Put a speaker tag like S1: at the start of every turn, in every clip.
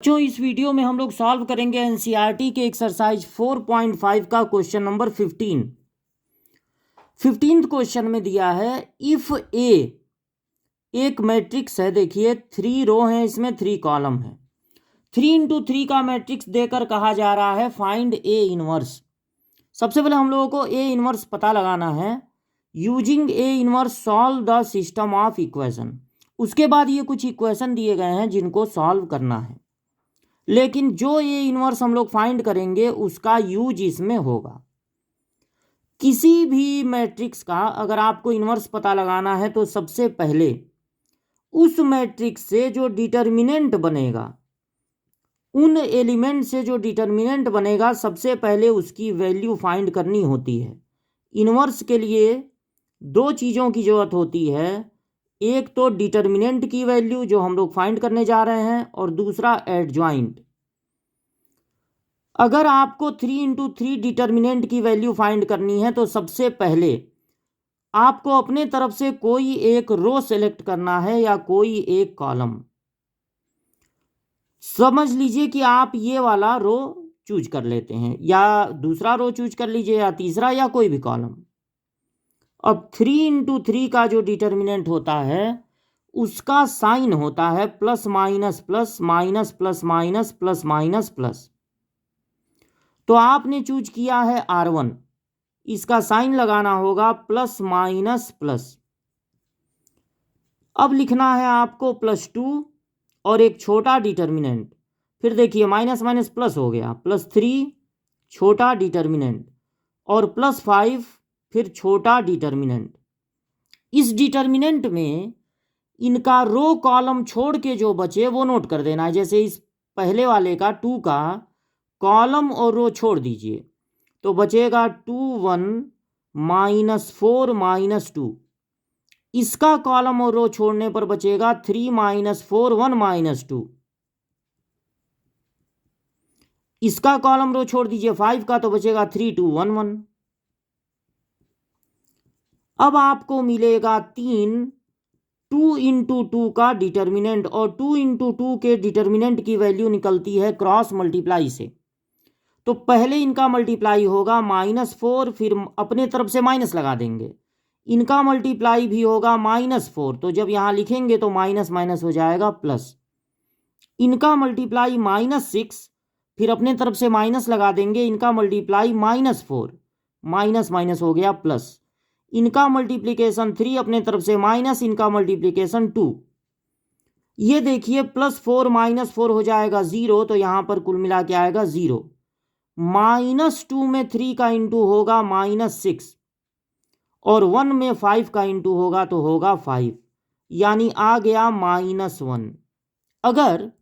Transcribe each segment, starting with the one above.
S1: बच्चों, इस वीडियो में हम लोग सॉल्व करेंगे एनसीईआरटी के एक्सरसाइज 4.5 का क्वेश्चन नंबर 15th क्वेश्चन में दिया है इफ ए एक मैट्रिक्स है। देखिए 3 रो हैं, इसमें 3 कॉलम है। 3 × 3 का मैट्रिक्स देकर कहा जा रहा है फाइंड ए इनवर्स। सबसे पहले हम लोगों को ए इनवर्स पता लगाना है। Using A inverse solve the system of equation. उसके बाद ये कुछ इक्वेशन दिए गए हैं जिनको सॉल्व करना है, लेकिन जो ये इनवर्स हम लोग फाइंड करेंगे उसका यूज इसमें होगा। किसी भी मैट्रिक्स का अगर आपको इनवर्स पता लगाना है तो सबसे पहले उस मैट्रिक्स से जो डिटर्मिनेंट बनेगा, उन एलिमेंट से जो डिटर्मिनेंट बनेगा, सबसे पहले उसकी वैल्यू फाइंड करनी होती है। इनवर्स के लिए 2 चीज़ों की ज़रूरत होती है। एक तो डिटर्मिनेंट की वैल्यू जो हम लोग फाइंड करने जा रहे हैं, और दूसरा एडजॉइंट। अगर आपको 3 × 3 डिटर्मिनेंट की वैल्यू फाइंड करनी है तो सबसे पहले आपको अपने तरफ से कोई एक रो सेलेक्ट करना है या कोई एक कॉलम। समझ लीजिए कि आप ये वाला रो चूज कर लेते हैं, या दूसरा रो चूज कर लीजिए, या तीसरा, या कोई भी कॉलम। अब 3 × 3 का जो डिटर्मिनेंट होता है उसका साइन होता है plus minus plus minus plus minus plus minus plus. तो आपने चूज किया है R1, इसका साइन लगाना होगा प्लस माइनस प्लस। अब लिखना है आपको +2 और एक छोटा डिटर्मिनेंट। फिर देखिए माइनस माइनस प्लस हो गया, +3 छोटा डिटर्मिनेंट, और +5 फिर छोटा डिटर्मिनेंट। इस डिटर्मिनेंट में इनका रो कॉलम छोड़ के जो बचे वो नोट कर देना है। जैसे इस पहले वाले का 2 का कॉलम और रो छोड़ दीजिए तो बचेगा 2 1 -4 -2। इसका कॉलम और रो छोड़ने पर बचेगा 3 -4 1 -2। इसका कॉलम रो छोड़ दीजिए 5 का तो बचेगा 3 2 1 1। अब आपको मिलेगा 3 2 × 2 का डिटर्मिनेंट, और 2 × 2 के डिटर्मिनेंट की वैल्यू निकलती है क्रॉस मल्टीप्लाई से। तो पहले इनका मल्टीप्लाई होगा -4, फिर अपने तरफ से माइनस लगा देंगे। इनका मल्टीप्लाई भी होगा -4, तो जब यहाँ लिखेंगे तो माइनस माइनस हो जाएगा प्लस। इनका मल्टीप्लाई -6, फिर अपने तरफ से माइनस लगा देंगे। इनका मल्टीप्लाई -4, माइनस माइनस हो गया प्लस। इनका मल्टीप्लिकेशन 3, अपने तरफ से माइनस, इनका मल्टीप्लिकेशन 2। ये देखिए +4 -4 हो जाएगा 0, तो यहाँ पर कुल मिला के आएगा 0। -2 में 3 का इंटू होगा -6, और 1 में 5 का इंटू होगा तो होगा 5, यानी आ गया -1। अगर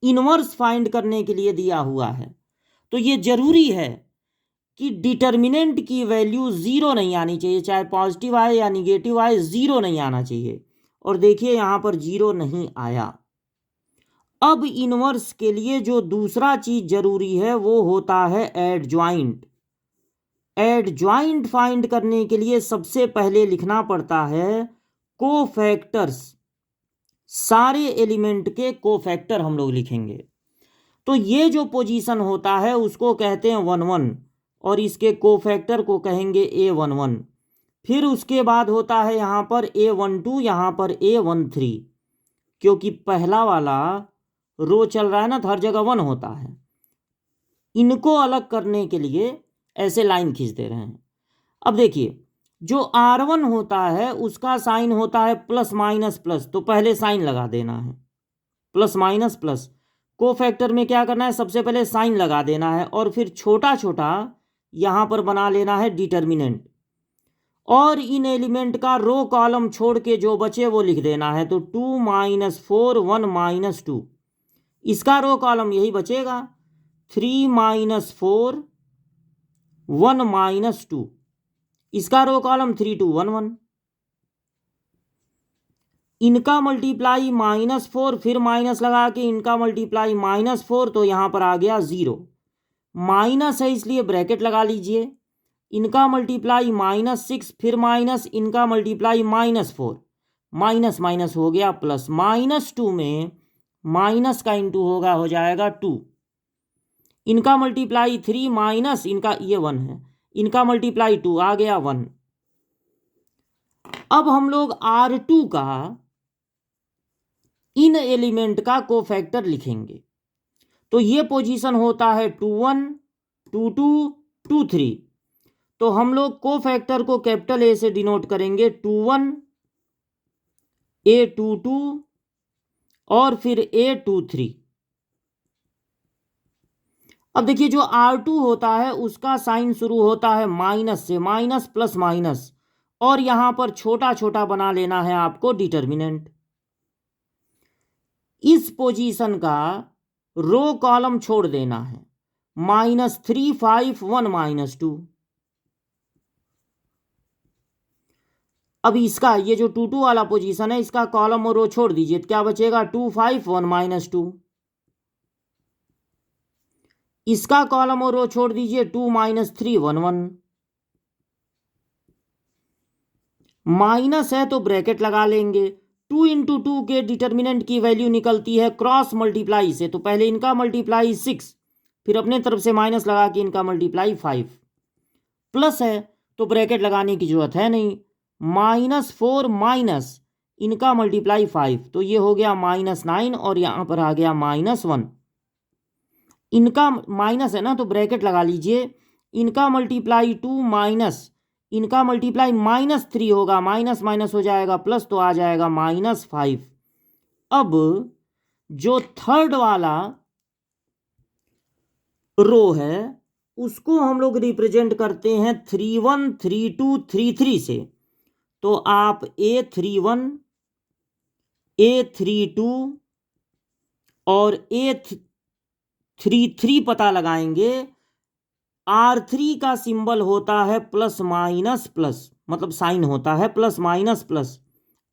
S1: इनवर्स फाइंड करने के लिए दिया हुआ है तो ये जरूरी है कि डिटर्मिनेंट की वैल्यू 0 नहीं आनी चाहिए, चाहे पॉजिटिव आए या निगेटिव आए, 0 नहीं आना चाहिए। और देखिए यहाँ पर 0 नहीं आया। अब इनवर्स के लिए जो दूसरा चीज जरूरी है वो होता है एडजॉइंट। एडजॉइंट फाइंड करने के लिए सबसे पहले लिखना पड़ता है कोफैक्टर्स। सारे एलिमेंट के कोफैक्टर हम लोग लिखेंगे। तो ये जो पोजीशन होता है उसको कहते हैं 1 1, और इसके कोफैक्टर को कहेंगे A11। फिर उसके बाद होता है यहाँ पर A12, यहाँ पर A13, क्योंकि पहला वाला रो चल रहा है ना, तो हर जगह 1 होता है। इनको अलग करने के लिए ऐसे लाइन खींच दे रहे हैं। अब देखिए जो R1 होता है उसका साइन होता है प्लस माइनस प्लस, तो पहले साइन लगा देना है प्लस माइनस प्लस। कोफैक्टर में क्या करना है, सबसे पहले साइन लगा देना है, और फिर छोटा छोटा यहाँ पर बना लेना है डिटर्मिनेंट, और इन एलिमेंट का रो कॉलम छोड़ के जो बचे वो लिख देना है। तो 2 -4 1 -2, इसका रो कॉलम यही बचेगा 3 -4 1 -2, इसका रो कॉलम 3 2 1 1। इनका मल्टीप्लाई -4, फिर माइनस लगा के इनका मल्टीप्लाई -4, तो यहाँ पर आ गया 0। माइनस है इसलिए ब्रैकेट लगा लीजिए। इनका मल्टीप्लाई -6, फिर माइनस, इनका मल्टीप्लाई -4, माइनस माइनस हो गया प्लस। -2 में माइनस का इंटू होगा, हो जाएगा 2। इनका मल्टीप्लाई 3 माइनस इनका, ये 1 है, इनका मल्टीप्लाई 2 आ गया 1। अब हम लोग R2 का इन एलिमेंट का कोफैक्टर लिखेंगे। तो ये पोजीशन होता है 2 1 2 2 2 3। तो हम लोग कोफैक्टर को कैपिटल ए से डिनोट करेंगे, 2 1 A 2 2 और फिर A 2 3। अब देखिए जो R2 होता है उसका साइन शुरू होता है माइनस से, माइनस प्लस माइनस, और यहां पर छोटा छोटा बना लेना है आपको डिटर्मिनेंट। इस पोजीशन का रो कॉलम छोड़ देना है, -3 5 1 -2। अब इसका ये जो 2 2 वाला पोजीशन है इसका कॉलम और रो छोड़ दीजिए, तो क्या बचेगा 2 5 1 -2। इसका कॉलम और रो छोड़ दीजिए 2 -3 1 1। माइनस है तो ब्रैकेट लगा लेंगे। 2 × 2 के डिटर्मिनेंट की वैल्यू निकलती है क्रॉस मल्टीप्लाई से, तो पहले इनका मल्टीप्लाई 6, फिर अपने तरफ से माइनस लगा के इनका मल्टीप्लाई 5। प्लस है तो ब्रैकेट लगाने की जरूरत है नहीं, -4 माइनस इनका मल्टीप्लाई 5, तो ये हो गया -9 और यहां पर आ गया -1। इनका माइनस है ना तो ब्रैकेट लगा लीजिए, इनका मल्टीप्लाई 2 माइनस इनका मल्टीप्लाई -3 होगा, माइनस माइनस हो जाएगा प्लस, तो आ जाएगा -5। अब जो थर्ड वाला रो है उसको हम लोग रिप्रेजेंट करते हैं 3 1 3 2 3 3 से। तो आप A31 A32 और A33 पता लगाएंगे। R3 का सिंबल होता है प्लस माइनस प्लस, मतलब साइन होता है प्लस माइनस प्लस।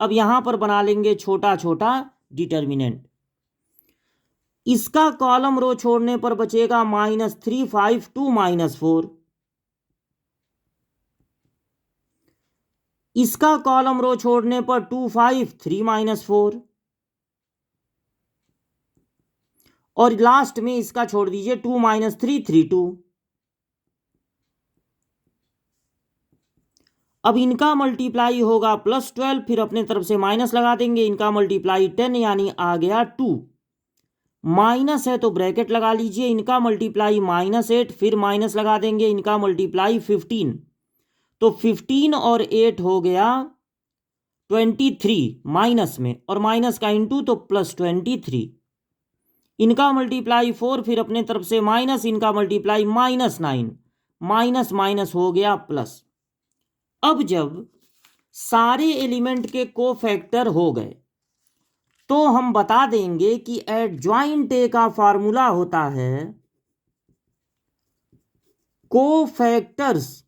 S1: अब यहां पर बना लेंगे छोटा छोटा डिटर्मिनेंट। इसका कॉलम रो छोड़ने पर बचेगा -3 5 2 -4। इसका कॉलम रो छोड़ने पर 2 5 3 -4, और लास्ट में इसका छोड़ दीजिए 2 -3 3 2। अब इनका मल्टीप्लाई होगा +12, फिर अपने तरफ से माइनस लगा देंगे, इनका मल्टीप्लाई 10 यानी आ गया 2। माइनस है तो ब्रैकेट लगा लीजिए, इनका मल्टीप्लाई -8, फिर माइनस लगा देंगे, इनका मल्टीप्लाई 15। तो 15 और 8 हो गया 23 माइनस में, और माइनस का इंटू तो +23। इनका मल्टीप्लाई 4, फिर अपने तरफ से माइनस, इनका मल्टीप्लाई -9, माइनस माइनस हो गया प्लस। अब जब सारे एलिमेंट के कोफैक्टर हो गए तो हम बता देंगे कि एडजॉइंट ए का फार्मूला होता है कोफैक्टर्स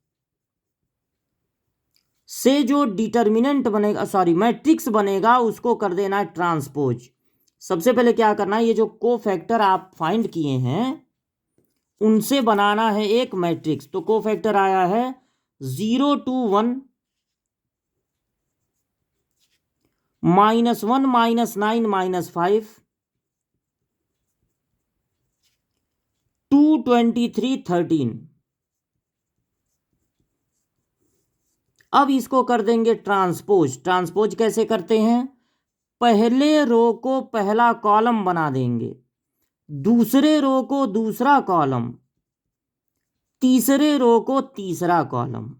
S1: से जो डिटर्मिनेंट बनेगा, सॉरी मैट्रिक्स बनेगा, उसको कर देना है ट्रांसपोज। सबसे पहले क्या करना है, ये जो कोफैक्टर आप फाइंड किए हैं उनसे बनाना है एक मैट्रिक्स। तो कोफैक्टर आया है 0 2 1 -1 -9 -5 2 23 13। अब इसको कर देंगे ट्रांसपोज। ट्रांसपोज कैसे करते हैं, पहले रो को पहला कॉलम बना देंगे, दूसरे रो को दूसरा कॉलम, तीसरे रो को तीसरा कॉलम।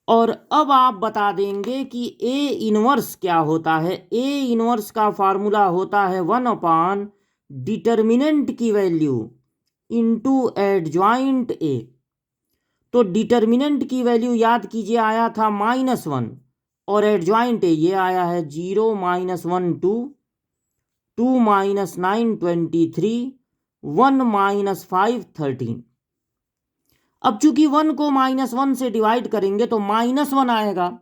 S1: और अब आप बता देंगे कि ए इनवर्स क्या होता है। ए इनवर्स का फार्मूला होता है 1/, डिटर्मिनेंट की वैल्यू इंटू एडजॉइंट ए। तो डिटर्मिनेंट की वैल्यू याद कीजिए आया था -1, और एडजॉइंट ए ये आया है 0 -1 2 2 -9 23 1 -5 13। अब चूंकि 1 को -1 से डिवाइड करेंगे तो -1 आएगा,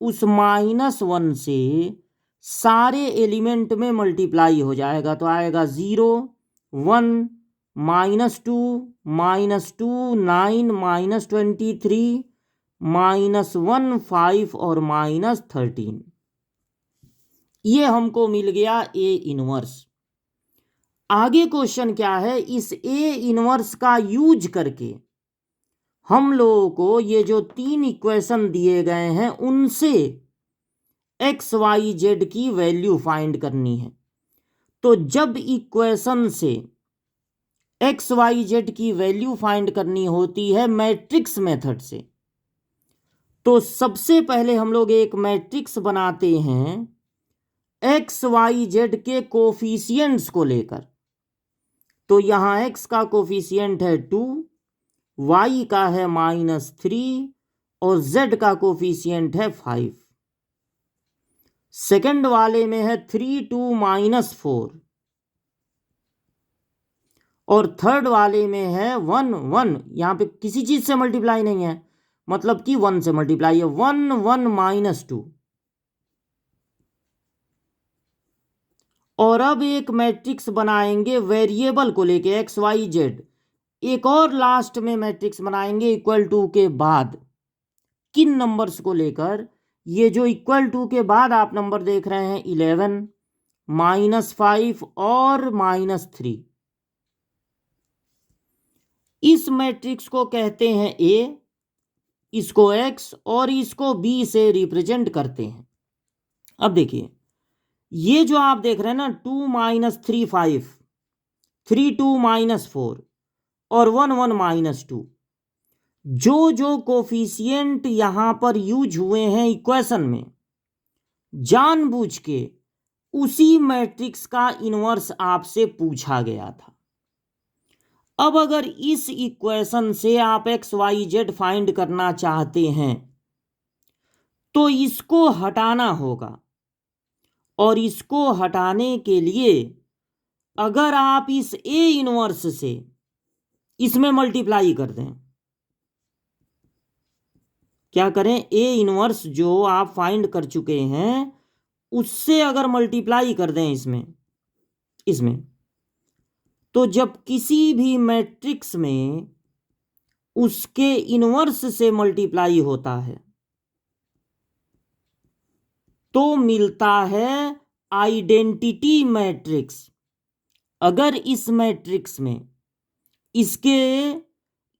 S1: उस -1 से सारे एलिमेंट में मल्टीप्लाई हो जाएगा, तो आएगा 0 1 -2 -2 9 -23 -1 5 और -13। ये हमको मिल गया ए इनवर्स। आगे क्वेश्चन क्या है, इस ए इनवर्स का यूज करके हम लोगों को ये जो 3 इक्वेशन दिए गए हैं उनसे एक्स वाई जेड की वैल्यू फाइंड करनी है। तो जब इक्वेशन से एक्स वाई जेड की वैल्यू फाइंड करनी होती है मैट्रिक्स मेथड से, तो सबसे पहले हम लोग एक मैट्रिक्स बनाते हैं एक्स वाई जेड के कोफिशिएंट्स को लेकर। तो यहां एक्स का कोफिशिएंट है 2, वाई का है -3 और जेड का कोफिशिएंट है 5। सेकंड वाले में है 3 2 -4 और थर्ड वाले में है 1 1। यहां पे किसी चीज से मल्टीप्लाई नहीं है, मतलब कि 1 से मल्टीप्लाई है, 1 1 -2। और अब एक मैट्रिक्स बनाएंगे वेरिएबल को लेके एक्स वाई जेड। एक और लास्ट में मैट्रिक्स बनाएंगे इक्वल टू के बाद। किन नंबर्स को लेकर? ये जो इक्वल टू के बाद आप नंबर देख रहे हैं 11 -5 और -3। इस मैट्रिक्स को कहते हैं ए, इसको एक्स और इसको बी से रिप्रेजेंट करते हैं। अब देखिए ये जो आप देख रहे हैं ना 2 -3 5, 3 2 -4 और 1 1 -2, जो जो कोफिशिएंट यहां पर यूज हुए हैं इक्वेशन में, जानबूझ के उसी मैट्रिक्स का इनवर्स आपसे पूछा गया था। अब अगर इस इक्वेशन से आप एक्स वाई जेड फाइंड करना चाहते हैं तो इसको हटाना होगा, और इसको हटाने के लिए अगर आप इस ए इनवर्स से इसमें मल्टीप्लाई कर दें, क्या करें, ए इनवर्स जो आप फाइंड कर चुके हैं उससे अगर मल्टीप्लाई कर दें इसमें तो जब किसी भी मैट्रिक्स में उसके इनवर्स से मल्टीप्लाई होता है तो मिलता है आइडेंटिटी मैट्रिक्स। अगर इस मैट्रिक्स में इसके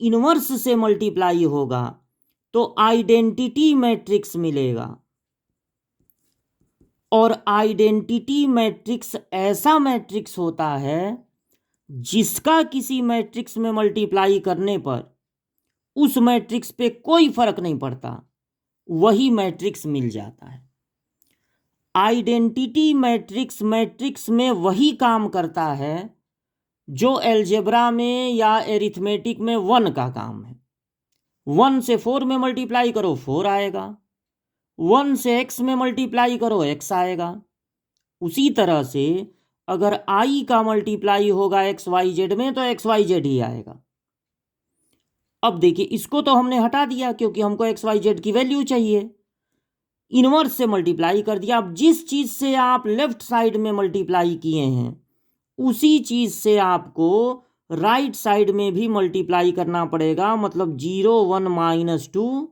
S1: इनवर्स से मल्टीप्लाई होगा तो आइडेंटिटी मैट्रिक्स मिलेगा। और आइडेंटिटी मैट्रिक्स ऐसा मैट्रिक्स होता है जिसका किसी मैट्रिक्स में मल्टीप्लाई करने पर उस मैट्रिक्स पे कोई फर्क नहीं पड़ता, वही मैट्रिक्स मिल जाता है। आइडेंटिटी मैट्रिक्स में वही काम करता है जो अलजेब्रा में या एरिथमेटिक में 1 का काम है। 1 से 4 में मल्टीप्लाई करो 4 आएगा, 1 से x में मल्टीप्लाई करो x आएगा। उसी तरह से अगर i का मल्टीप्लाई होगा एक्स वाई जेड में तो एक्स वाई जेड ही आएगा। अब देखिए इसको तो हमने हटा दिया क्योंकि हमको एक्स वाई जेड की वैल्यू चाहिए, इनवर्स से मल्टीप्लाई कर दिया। अब जिस चीज से आप लेफ्ट साइड में मल्टीप्लाई किए हैं उसी चीज से आपको राइट साइड में भी मल्टीप्लाई करना पड़ेगा। मतलब 0 1 -2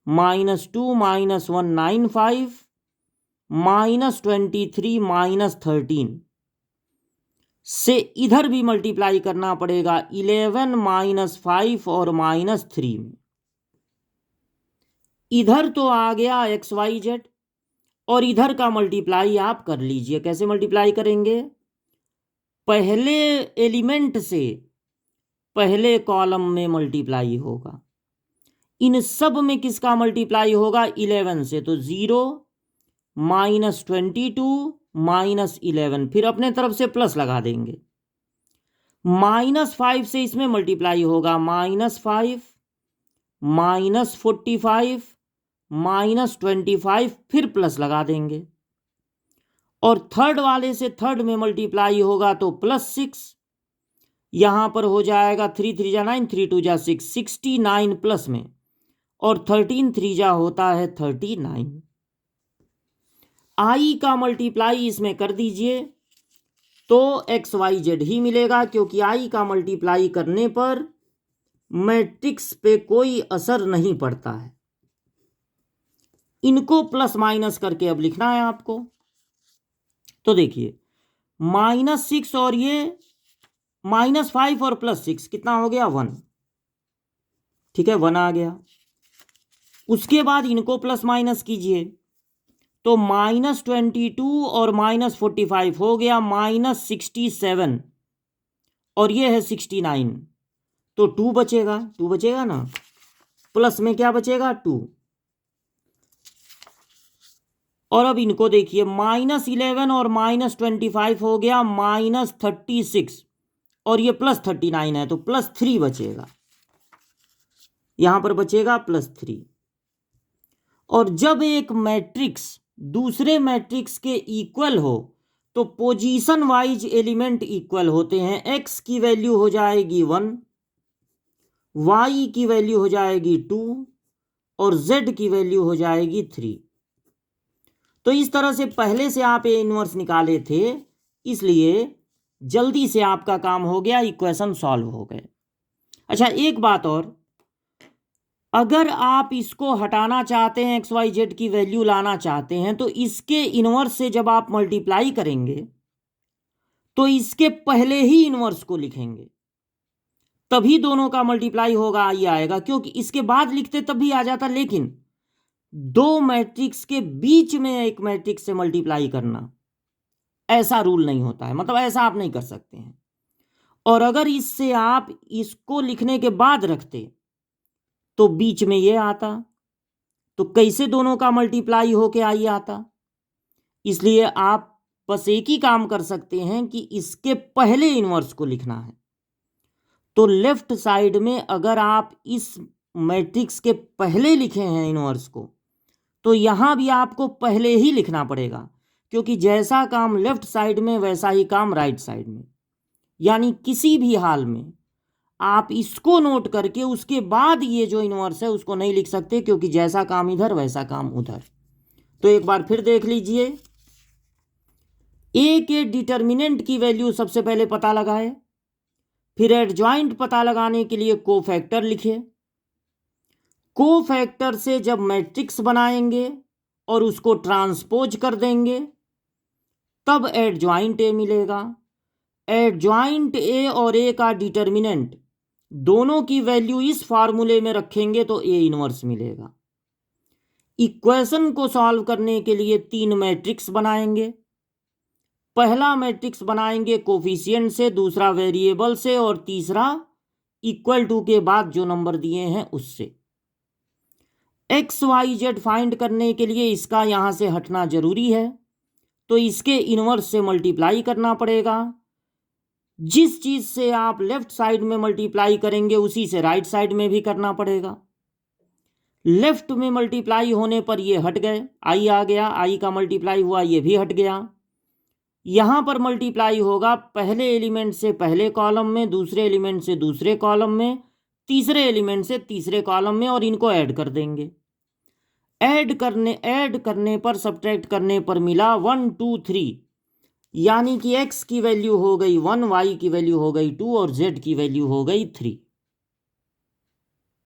S1: -2 -195 -23 -13 से इधर भी मल्टीप्लाई करना पड़ेगा 11 -5 और -3 में। इधर तो आ गया एक्स वाई जेड और इधर का मल्टीप्लाई आप कर लीजिए। कैसे मल्टीप्लाई करेंगे? पहले एलिमेंट से पहले कॉलम में मल्टीप्लाई होगा। इन सब में किसका मल्टीप्लाई होगा? 11 से, तो 0 -22 -11, फिर अपने तरफ से प्लस लगा देंगे। -5 से इसमें मल्टीप्लाई होगा, -5 -45 -25, फिर प्लस लगा देंगे। और थर्ड वाले से थर्ड में मल्टीप्लाई होगा तो +6, यहां पर हो जाएगा 3 3 जा 9, 3 2 जा 6, 69 प्लस में, और 13 3 जा होता है 39। आई का मल्टीप्लाई इसमें कर दीजिए तो एक्स वाई जेड ही मिलेगा, क्योंकि आई का मल्टीप्लाई करने पर मैट्रिक्स पे कोई असर नहीं पड़ता है। इनको प्लस माइनस करके अब लिखना है आपको। तो देखिए -6 और ये -5 और +6 कितना हो गया 1, ठीक है 1 आ गया। उसके बाद इनको प्लस माइनस कीजिए तो -22 और -45 हो गया -67 और ये है 69, तो 2 बचेगा, 2 बचेगा ना, प्लस में क्या बचेगा 2। और अब इनको देखिए -11 और -25 हो गया -36 और ये +39 है तो +3 बचेगा, यहां पर बचेगा +3। और जब एक मैट्रिक्स दूसरे मैट्रिक्स के इक्वल हो तो पोजीशन वाइज एलिमेंट इक्वल होते हैं। x की वैल्यू हो जाएगी 1, y की वैल्यू हो जाएगी 2 और z की वैल्यू हो जाएगी 3। तो इस तरह से पहले से आप ए इनवर्स निकाले थे, इसलिए जल्दी से आपका काम हो गया, इक्वेशन सॉल्व हो गए। अच्छा एक बात और, अगर आप इसको हटाना चाहते हैं, एक्स वाई जेड की वैल्यू लाना चाहते हैं, तो इसके इनवर्स से जब आप मल्टीप्लाई करेंगे तो इसके पहले ही इनवर्स को लिखेंगे, तभी दोनों का मल्टीप्लाई होगा, ये आएगा। क्योंकि इसके बाद लिखते तब भी आ जाता, लेकिन दो मैट्रिक्स के बीच में एक मैट्रिक्स से मल्टीप्लाई करना ऐसा रूल नहीं होता है, मतलब ऐसा आप नहीं कर सकते हैं। और अगर इससे आप इसको लिखने के बाद रखते तो बीच में ये आता, तो कैसे दोनों का मल्टीप्लाई होके आइए आता। इसलिए आप बस एक ही काम कर सकते हैं कि इसके पहले इनवर्स को लिखना है। तो लेफ्ट साइड में अगर आप इस मैट्रिक्स के पहले लिखे हैं इनवर्स को, तो यहां भी आपको पहले ही लिखना पड़ेगा, क्योंकि जैसा काम लेफ्ट साइड में वैसा ही काम राइट साइड में। यानी किसी भी हाल में आप इसको नोट करके उसके बाद ये जो इनवर्स है उसको नहीं लिख सकते, क्योंकि जैसा काम इधर वैसा काम उधर। तो एक बार फिर देख लीजिए, ए के डिटर्मिनेंट की वैल्यू सबसे पहले पता लगाए, फिर एडजॉइंट पता लगाने के लिए कोफैक्टर लिखे। कोफैक्टर से जब मैट्रिक्स बनाएंगे और उसको ट्रांसपोज कर देंगे तब एडजॉइंट ए मिलेगा। एडजॉइंट ए और ए का डिटर्मिनेंट दोनों की वैल्यू इस फार्मूले में रखेंगे तो ए इनवर्स मिलेगा। इक्वेशन को सॉल्व करने के लिए 3 मैट्रिक्स बनाएंगे। पहला मैट्रिक्स बनाएंगे कोफिशिएंट से, दूसरा वेरिएबल से और तीसरा इक्वल टू के बाद जो नंबर दिए हैं उससे। एक्स वाई जेड फाइंड करने के लिए इसका यहां से हटना जरूरी है, तो इसके इनवर्स से मल्टीप्लाई करना पड़ेगा। जिस चीज से आप लेफ्ट साइड में मल्टीप्लाई करेंगे उसी से राइट साइड में भी करना पड़ेगा। लेफ्ट में मल्टीप्लाई होने पर ये हट गए, आई आ गया, आई का मल्टीप्लाई हुआ ये भी हट गया। यहां पर मल्टीप्लाई होगा पहले एलिमेंट से पहले कॉलम में, दूसरे एलिमेंट से दूसरे कॉलम में, तीसरे एलिमेंट से तीसरे कॉलम में, और इनको ऐड कर देंगे। ऐड करने पर सब्ट्रैक्ट करने पर मिला 1 2 3, यानी कि x की वैल्यू हो गई 1, y की वैल्यू हो गई 2 और z की वैल्यू हो गई 3।